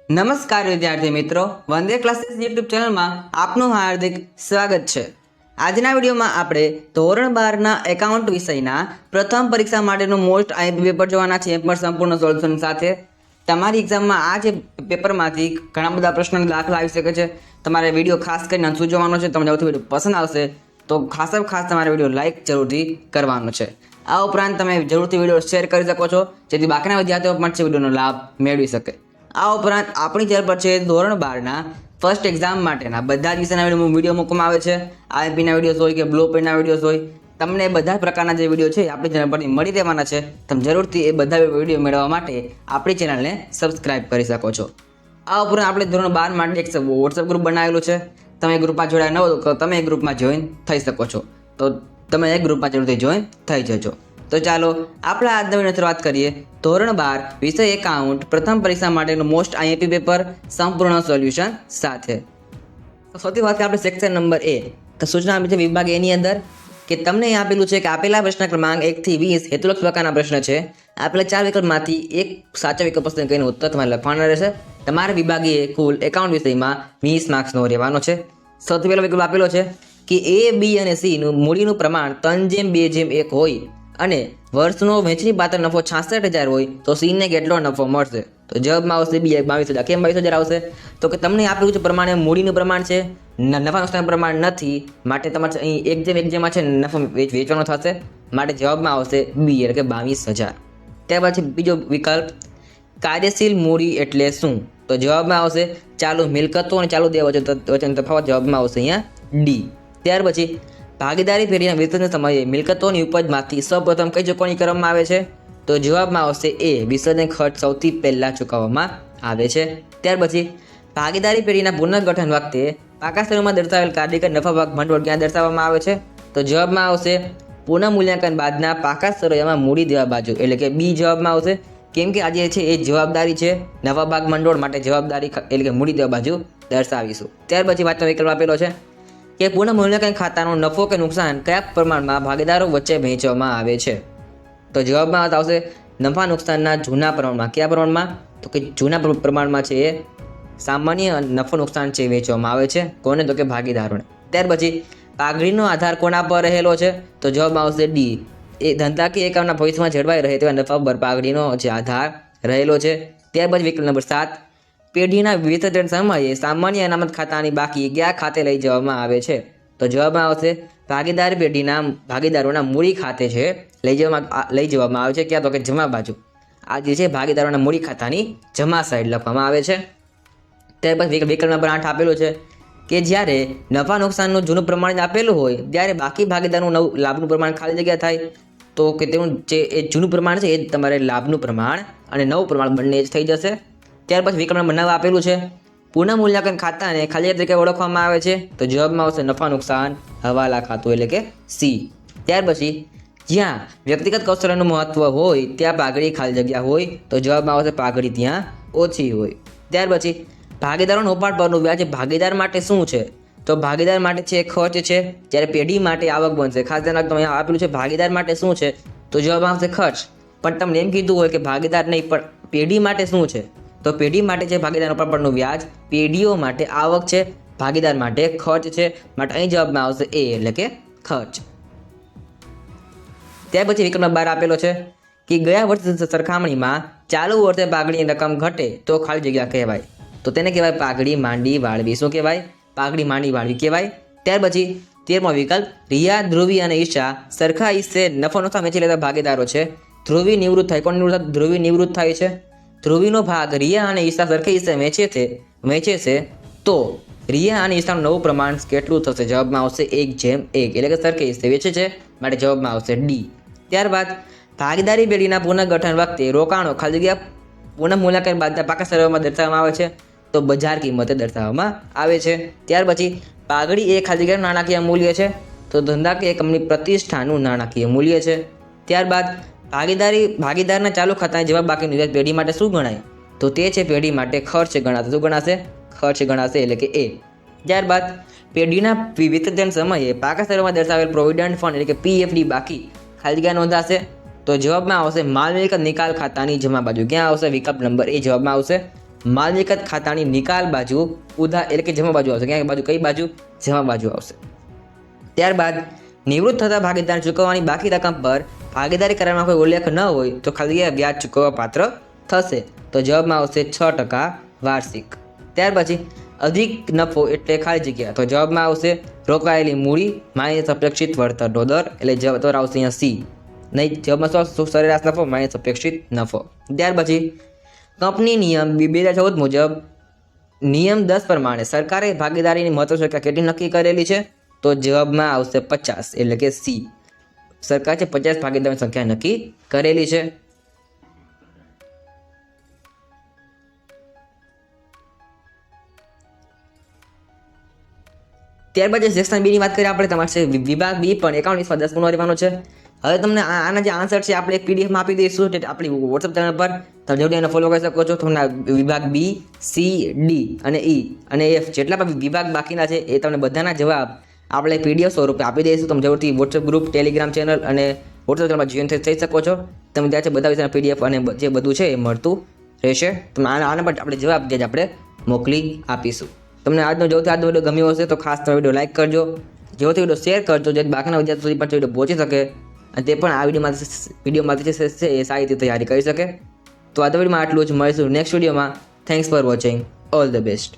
નમસ્કાર વિદ્યાર્થી મિત્રો, વંદે ક્લાસીસ યુટ્યુબ ચેનલમાં આપનું હાર્દિક સ્વાગત છે। આજના વિડીયોમાં આપણે ધોરણ 12ના એકાઉન્ટ વિષયના પ્રથમ પરીક્ષા માટેનું મોસ્ટ આઈએમપી પેપર જોવાના છે, પણ સંપૂર્ણ સોલ્યુશન સાથે। તમારી એક્ઝામમાં આ જે પેપરમાંથી ઘણા બધા પ્રશ્નોના દાખલા આવી શકે છે। તમારે વિડીયો ખાસ કરીને અંત સુધી જોવાનો છે। તમને સૌથી વિડીયો પસંદ આવશે તો ખાસ તમારે વિડીયો લાઇક જરૂરથી કરવાનો છે। આ ઉપરાંત તમે જરૂરથી વિડીયો શેર કરી શકો છો, જેથી બાકીના વિદ્યાર્થીઓ પણ છે વિડીયોનો લાભ મેળવી શકે। આ ઉપરાંત આપણી ચેનલ પર છે ધોરણ 12ના ફર્સ્ટ એક્ઝામ માટેના બધા જ વિષયના વિડીયો મૂકવામાં આવે છે। આઈએમપીના વિડીયોઝ હોય કે બ્લુ પ્રિન્ટના વિડીયોઝ હોય, તમને બધા પ્રકારના જે વિડીયો છે આપણી ચેનલ પરથી મળી રહેવાના છે। તમે જરૂરથી એ બધા વિડીયો મેળવવા માટે આપણી ચેનલને સબસ્ક્રાઇબ કરી શકો છો। આ ઉપરાંત આપણે ધોરણ 12 માટે એક વોટ્સએપ ગ્રુપ બનાવેલું છે। તમે ગ્રુપમાં જોડાયા ન હો તો તમે એ ગ્રુપમાં જોઈન થઈ શકો છો, તો તમે એ ગ્રુપમાં જરૂરથી જોઈન થઈ જજો। તો ચાલો આપણે આજના વિડીયોની શરૂઆત કરીએ। ધોરણ 12 વિષય એકાઉન્ટ પ્રથમ પરીક્ષા માટેનું મોસ્ટ આઈએમપી પેપર સંપૂર્ણ સોલ્યુશન સાથે। તો સૌથી વાત આપણે સેક્શન નંબર એ તો સૂચના આપી છે વિભાગ એની અંદર કે તમને અહીં આપેલું છે કે આપેલા પ્રશ્ન ક્રમાંક 1 થી 20 હેતુલક્ષ પ્રકારના પ્રશ્ન છે। આપેલા 4 વિકલ્પમાંથી એક સાચો વિકલ્પ પસંદ કરીને ઉત્તર તમારે લખવાનો રહેશે। તમારે વિભાગીય કુલ એકાઉન્ટ વિષયમાં 20 માર્ક્સનો રહેવાનો છે। સૌથી પહેલો વિકલ્પ આપેલો છે કે એ, બી અને સી નું મૂડીનું પ્રમાણ 3:2:1 હોય અને વર્ષનો વહેંચણી પાત્ર નફો 66,000 હોય તો સીને કેટલો નફો મળશે? તો જવાબમાં આવશે બી 22,000। કેમ 22,000 આવશે? તો કે તમને આપેલું છે પ્રમાણે મૂડીનું પ્રમાણ છે, નફા નુકસાન પ્રમાણ નથી, માટે તમારે અહીં 1:1 છે નફો વેચવાનો થશે, માટે જવાબમાં આવશે બી એટલે કે 22,000। ત્યાર પછી બીજો વિકલ્પ કાર્યશીલ મૂડી એટલે શું? તો જવાબમાં આવશે ચાલુ મિલકતો અને ચાલુ દેવા વચ્ચેનો તફાવત, જવાબમાં આવશે અહીંયા ડી। ત્યાર પછી ભાગીદારી ફેરીના વિસર્જન સમયે મિલકતોની ઉપજમાંથી સૌપ્રથમ કઈ ચૂકવણી કરવામાં આવે છે? તો જવાબમાં આવશે એ, વિસર્જન ખર્ચ સૌથી પહેલા ચૂકવવામાં આવે છે। ત્યાર પછી ભાગીદારી ફેરીના પુનર્ગઠન વખતે પાકા સ્તરોમાં દર્શાવેલ કાર્યકર નફા ભાગ ભંડોળ ક્યાં દર્શાવવામાં આવે છે? તો જવાબમાં આવશે પુનઃ મૂલ્યાંકન બાદના પાકા સ્તરોમાં મૂડી દેવા બાજુ એટલે કે બી જવાબમાં આવશે। કેમ કે આજે છે એ જવાબદારી છે નફા ભાગ ભંડોળ, માટે જવાબદારી એટલે કે મૂડી દેવા બાજુ દર્શાવીશું। ત્યાર પછી વાતનો વિકલ્પ આપેલો છે કે પુનઃ મૂલ્યાંકન ખાતાનો નફો કે નુકસાન કયા પ્રમાણમાં ભાગીદારો વચ્ચે વહેંચવામાં આવે છે? તો જવાબમાં આવશે નફા નુકસાનના જૂના પ્રમાણમાં। કયા પ્રમાણમાં? તો કે જૂના પ્રમાણમાં છે એ સામાન્ય નફો નુકસાન છે વેચવામાં આવે છે। કોને? તો કે ભાગીદારોને। ત્યાર પછી પાઘડીનો આધાર કોના પર રહેલો છે? તો જવાબમાં આવશે ડી, એ ધંધાકીય એકમના ભવિષ્યમાં જળવાઈ રહે તેવા નફા પર પાઘડીનો જે આધાર રહેલો છે। ત્યાર પછી વિકલ્પ નંબર 7 પેઢીના વિસર્જન સમયે સામાન્ય અનામત ખાતાની બાકી કયા ખાતે લઈ જવામાં આવે છે? તો જવાબમાં આવશે ભાગીદારી પેઢીના ભાગીદારોના મૂડી ખાતે છે લઈ જવામાં આવે છે। ક્યાં? તો કે જમા બાજુ। આ જે છે ભાગીદારોના મૂડી ખાતાની જમા સાઈડ લખવામાં આવે છે। ત્યાર પછી વિકલ્પ નંબર 8 આપેલું છે કે જ્યારે નફા નુકસાનનું જૂનું પ્રમાણ આપેલું હોય ત્યારે બાકી ભાગીદારનું નવું લાભનું પ્રમાણ ખાલી જગ્યા થાય, તો કે તેનું જે એ જૂનું પ્રમાણ છે એ તમારે લાભનું પ્રમાણ અને નવું પ્રમાણ બંને જ થઈ જશે। ત્યાર પછી વિકલ્પ નંબર 9 આપેલું છે પુનઃ મૂલ્યાંકન ખાતાને ખાલી તરીકે ઓળખવામાં આવે છે? તો જવાબમાં આવશે નફા નુકસાન હવાલા ખાતું એટલે કે સી। ત્યાર પછી જ્યાં વ્યક્તિગત કૌશલ્યનું મહત્વ હોય ત્યાં પાઘડી ખાલી જગ્યા હોય, તો જવાબમાં આવશે પાઘડી ત્યાં ઓછી હોય। ત્યાર પછી ભાગીદારોનો ઉપાડ પરનું વ્યાજ ભાગીદાર માટે શું છે? તો ભાગીદાર માટે છે ખર્ચ છે, જ્યારે પેઢી માટે આવક બનશે। ખાસ ધ્યાન રાખજો, અહીંયા આપેલું છે ભાગીદાર માટે શું છે? તો જવાબમાં આવશે ખર્ચ, પણ તમને એમ કીધું હોય કે ભાગીદાર નહીં પણ પેઢી માટે શું છે? તો પેઢી માટે છે ભાગીદારનો ઉપાડ પરનું વ્યાજ, પેઢીઓ માટે આવક છે, ભાગીદાર માટે ખર્ચ છે, માટે અહીં જવાબમાં આવશે એ એટલે કે ખર્ચ। ત્યાર પછી વિકલ્પ નંબર 12 આપેલો છે કે ગયા વર્ષ સરખામણીમાં ચાલુ વર્ષે પાઘડીની રકમ ઘટે તો ખાલી જગ્યા કહેવાય? તો તેને કહેવાય પાઘડી માંડી વાળવી। શું કહેવાય? પાઘડી માંડી વાળવી કહેવાય। ત્યાર પછી 13મો વિકલ્પ રિયા, ધ્રુવી અને ઈશા સરખા હિસ્સે નફો નુકસાન વેચી લેતા ભાગીદારો છે। ધ્રુવી નિવૃત્ત થાય, કોણ નિવૃત્ત? ધ્રુવી નિવૃત્ત થાય છે। ધ્રુવીનો ભાગ રિયા અને ઈશા સરખા હિસ્સે વહેંચે છે તો રિયા અને ઈશાનું નવું પ્રમાણ કેટલું થશે? જવાબમાં આવશે 1:1 એટલે કે સરખા હિસ્સે વેચે છે, માટે જવાબમાં આવશે ડી। ત્યારબાદ ભાગીદારી પેઢીના પુનર્ગઠન વખતે રોકાણો ખાલી જગ્યા પુનઃ મૂલ્યાંકન બાદના પાકા સ્તરોમાં દર્શાવવામાં આવે છે? તો બજાર કિંમતે દર્શાવવામાં આવે છે। ત્યાર પછી પાઘડી એ ખાલી જગ્યાનું નાણાકીય મૂલ્ય છે, તો ધંધાકીય એકમની પ્રતિષ્ઠાનું નાણાકીય મૂલ્ય છે। ત્યારબાદ ભાગીદારના ચાલુ ખાતાની જવાબ બાકીનું વ્યાજ પેઢી માટે શું ગણાય? તો તે છે પેઢી માટે ખર્ચ ગણાશે। શું ગણાશે? ખર્ચ ગણાશે એટલે કે એ। ત્યારબાદ પેઢીના વિસર્જન સમયે પાકા સ્તરોમાં દર્શાવેલ પ્રોવિડન્ટ ફંડ એટલે કે પીએફડી બાકી ખાલી જગ્યા નોંધાશે? તો જવાબમાં આવશે માલ મિલકત નિકાલ ખાતાની જમા બાજુ। ક્યાં આવશે? વિકલ્પ નંબર એ જવાબમાં આવશે માલ મિલકત ખાતાની નિકાલ બાજુ ઉધાર એટલે કે જમા બાજુ આવશે. ક્યાં બાજુ? કઈ બાજુ? જમા બાજુ આવશે. ત્યારબાદ નિવૃત્ત થતા ભાગીદાર ચૂકવવાની બાકી રકમ પર ભાગીદારી કરારમાં કોઈ ઉલ્લેખ ન હોય તો ખાલી વ્યાજ ચૂકવવા પાત્ર થશે. તો જવાબમાં આવશે 6% વાર્ષિક. ત્યાર પછી અધિક નફો એટલે ખાલી જગ્યા. તો જવાબમાં આવશે રોકાયેલી મૂડી માઇનસ અપેક્ષિત વળતરનો દર એટલે જવાબ આવશે અહીંયા સી. નહીં, જવાબમાં શું? સરેરાશ નફો માઇનસ અપેક્ષિત નફો. ત્યાર પછી કંપની નિયમ 2014 મુજબ નિયમ 10 પ્રમાણે સરકારે ભાગીદારીની મહત્વ સંખ્યા કેટલી નક્કી કરેલી છે? તો જવાબમાં આવશે 50 એટલે કે સી. સરકાર છે 50 ભાગીદારની સંખ્યા નક્કી કરેલી છે. ત્યારબાદ જે સેક્શન બીની વાત કરીએ આપણે, તમારે વિભાગ બી પણ એકાઉન્ટ 10 ગુણો રહેવાનો છે. હવે તમને આના જે આન્સર છે આપણે એક પીડીએફમાં આપી દઈશું આપણી વોટ્સઅપ ચેનલ પર. તમે જરૂરથી એને ફોલો કરી શકો છો. તમને વિભાગ બી, સી, ડી અને ઈ અને એફ જેટલા પણ વિભાગ બાકીના છે એ તમને બધાના જવાબ આપણે પીડીએફ સ્વરૂપે આપી દઈશું. તમે જરૂરથી વોટ્સઅપ ગ્રુપ, ટેલિગ્રામ ચેનલ અને વોટ્સઅપ ચેનલમાં જોઈન થઈ શકો છો. તમે ત્યાં છે બધા વિષયના પીડીએફ અને જે બધું છે એ મળતું રહેશે. તમે આના પર આપણે જવાબ જે આપણે મોકલી આપીશું. તમને આજનો વિડીયો ગમ્યો હશે તો ખાસ તમે વિડીયો લાઈક કરજો, જેથી વિડીયો શેર કરજો, જેથી બાકીના વિદ્યાર્થીઓ સુધી પણ વિડીયો પહોંચી શકે અને તે પણ આ વિડીયોમાંથી છે એ સારી રીતે તૈયારી કરી શકે. તો આ વિડીયોમાં આટલું જ. મળીશું નેક્સ્ટ વિડીયોમાં. Thanks for watching. All the best.